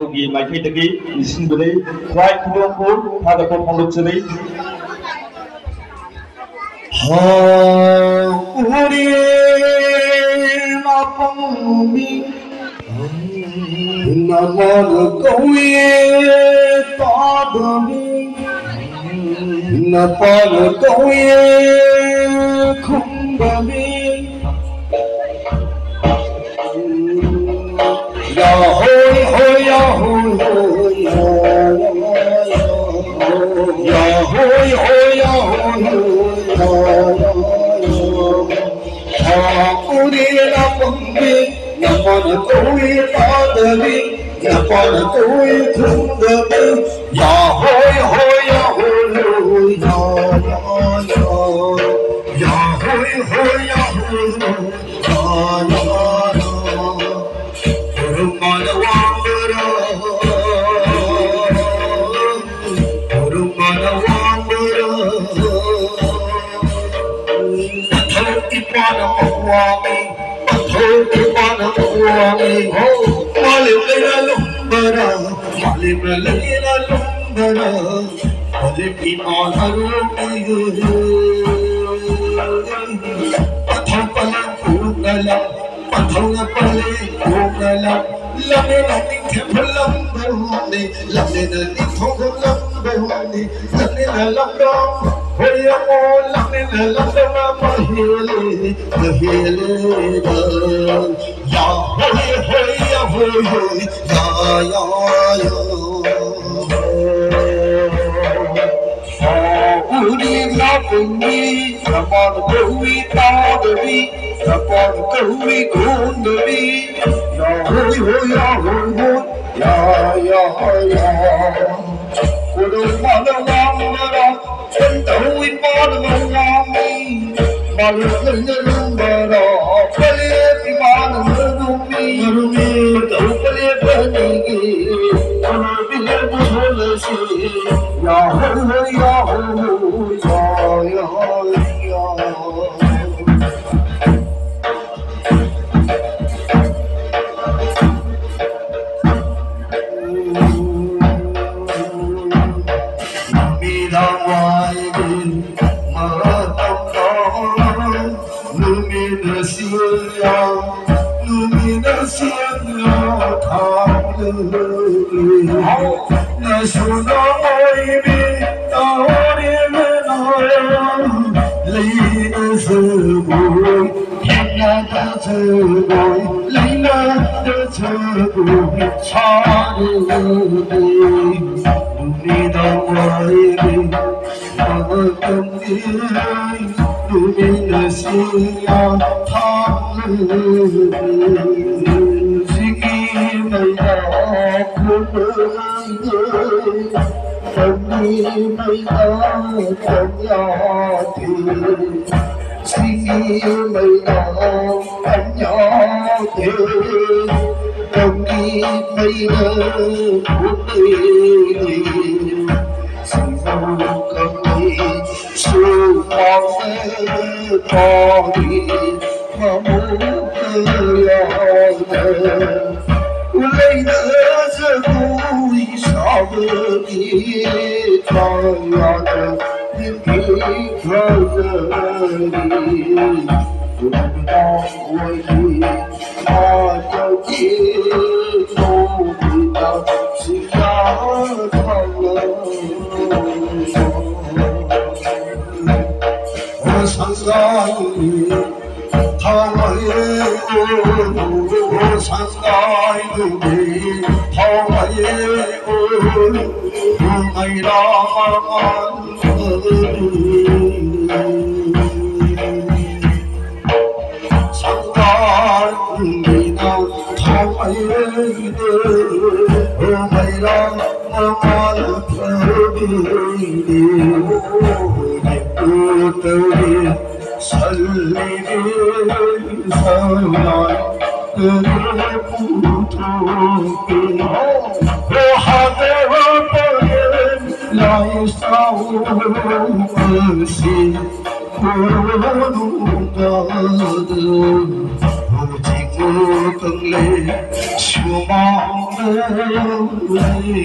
Togi mai kai tagi isin bele kwai kudong ko pada ko pondok sini ha uri mapami naman kawi tadami napal kawi kumbami ya hoy hoy ya hoy hoy ya hoy hoy ya hoy ha uri na pambi naman kawi tadami napal kawi kumbami ya hoy hoy ya hoy hoy ya hoy hoy ya hoy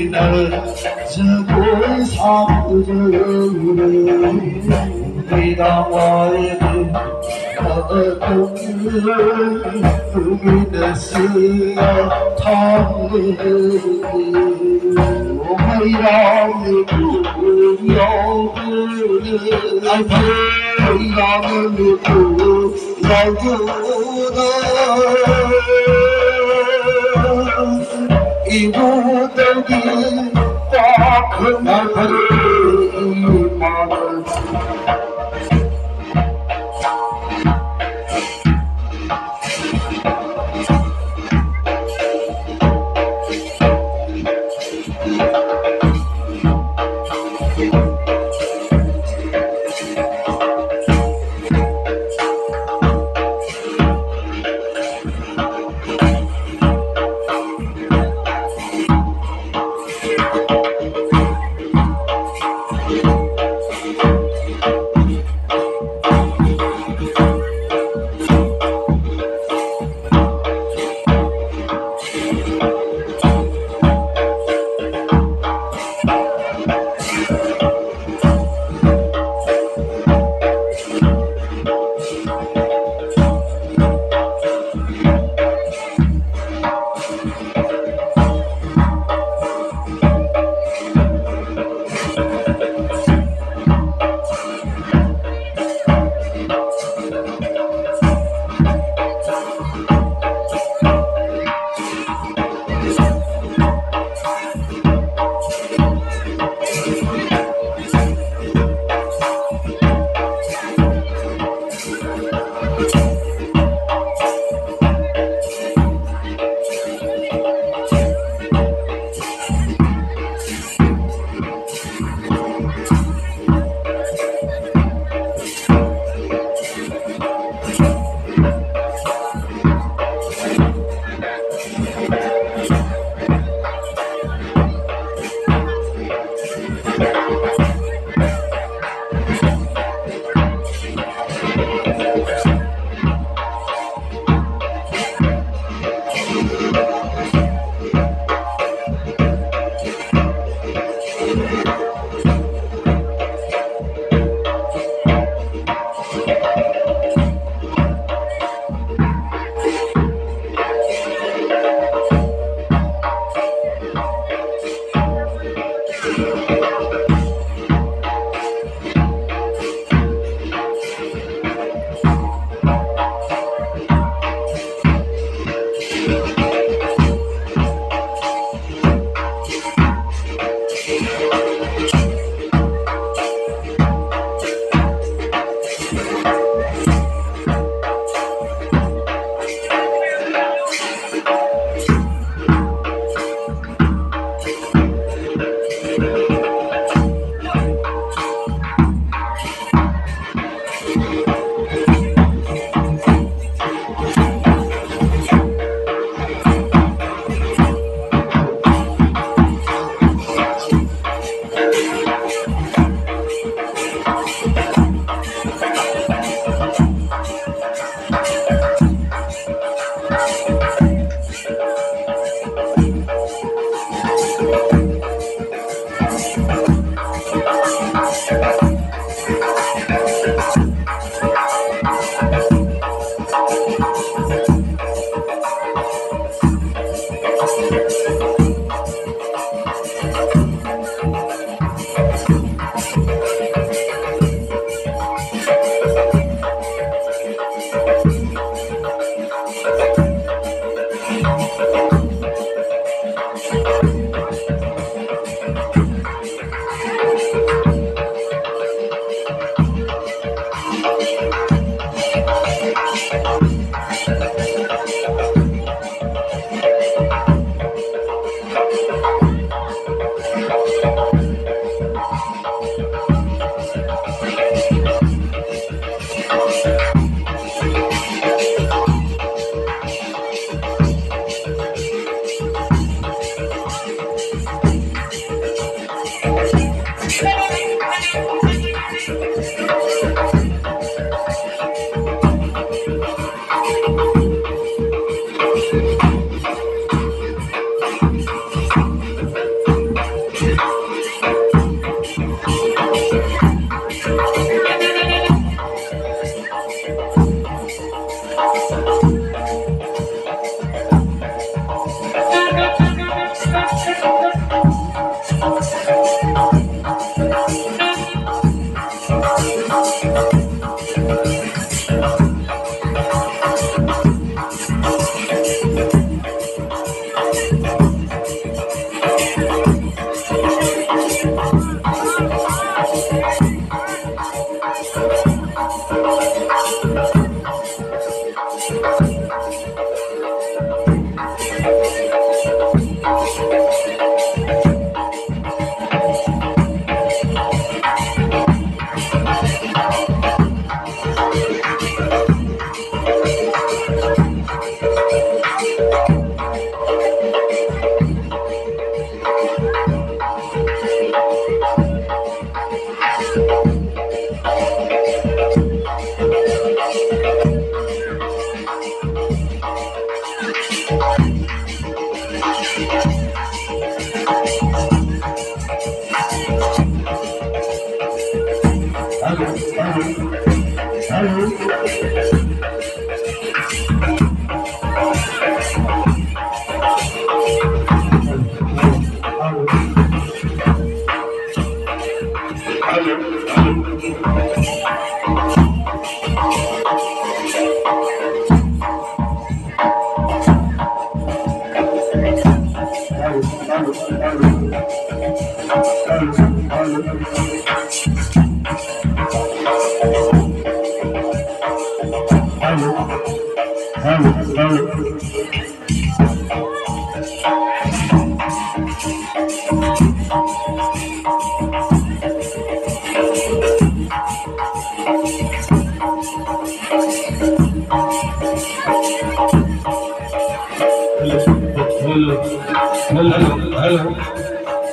날 지고 사는 내가 와야 돼 우리는 쓰여 타는 오마이라는 여부는 아이라는 누구 여부는 이구들이 꽉 나를 말을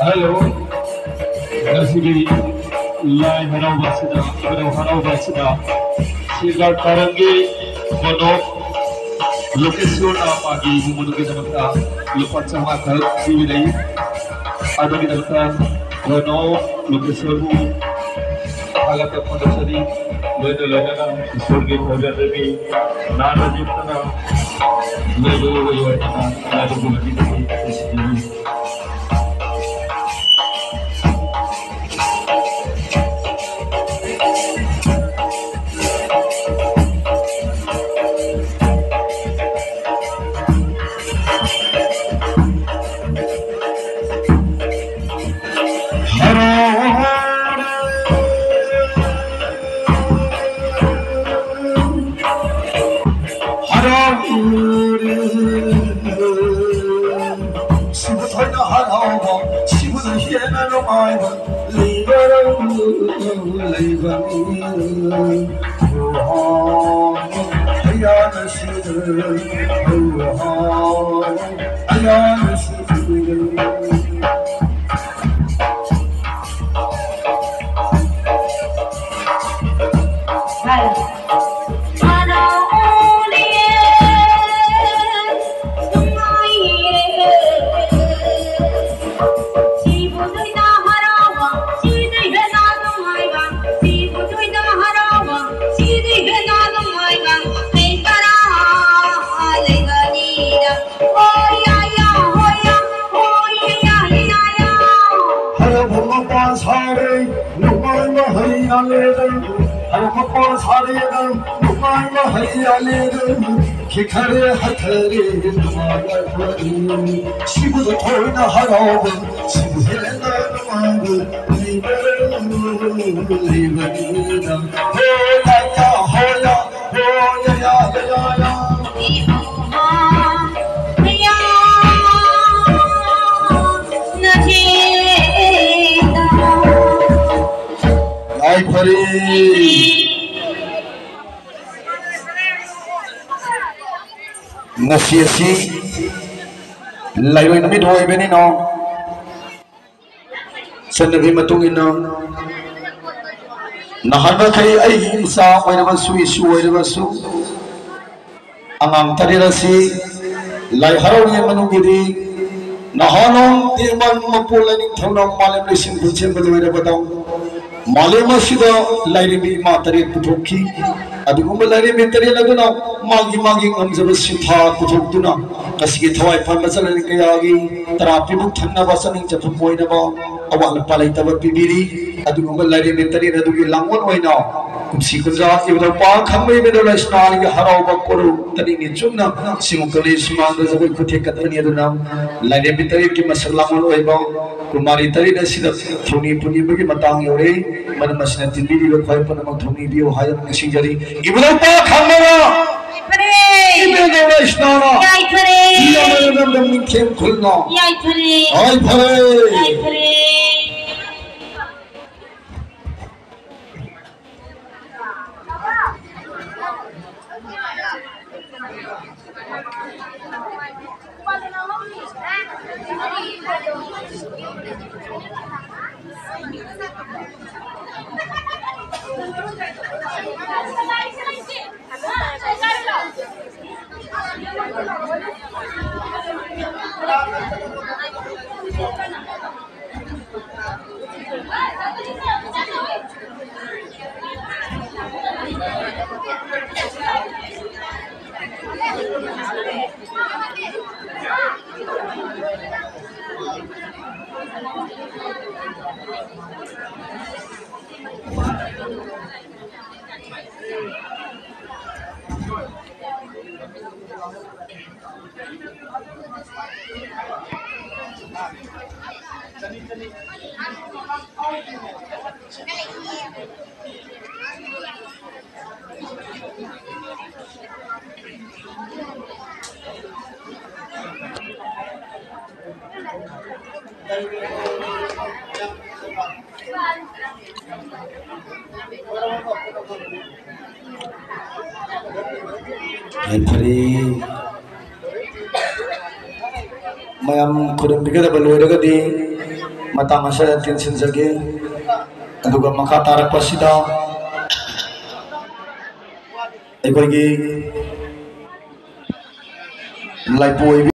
Hello. Nasili lai harau basida. Sigar karangi bonok lokasi pagi menuju Jakarta. Lepas sama kal sini ada di Jakarta. Bonok lokasi agak terpandang lena surgi bhajan devi nana jitna lego nana bulati devi. Khare hathare dumaya pari shibu thoina harav shibu helena dumaya libanina hoya ai pari nasiasi layoy namit hoy benino sanabi matungin nahanba kai ai isa oirabasu isu oirabasu angang tarirasi lai harawi manungiri nahanong dirman mapulaning thonong malem lesin buchen baloira badang malem asida lairibi ma tarit puthokki अदुगुम लाइरे बेतरी लगुना मागी मागी ngam सिथा कुथुक्तुना कसगी थवाई fun मसलन कयागी तरापी book थन्ना बसनिंग चफु पोइनबा अवाल पालाई तब पिबिरी अदुगुम लाइरे बेतरी अदुगी लांगोन ओइना कुमसी कुजा इबदा पा खंबै बेदो लाइस्नाल गे हराव बकोरु तनी नि चुना सिंग कले सुमांग जबो खुथे कतनी अदुना लाइरे बेतरी की मसल लांगोन ओइबा कुमारी तरी न सिदा थोनी पुनी बगे मतांग योरे मन मसना तिबिरी लो खोय पन म थोनी बियो हाय सिंजरी इबदा पा खंबरा इबदा लाइस्नाला याई फरे नम नम खेम खुलना याई फरे आई फरे याई फरे मैम खुदम बिगद बलोरगदी मता मसा टेंशन जगे अदुगा मखा तारक पसिदा एकोगी लाइपोई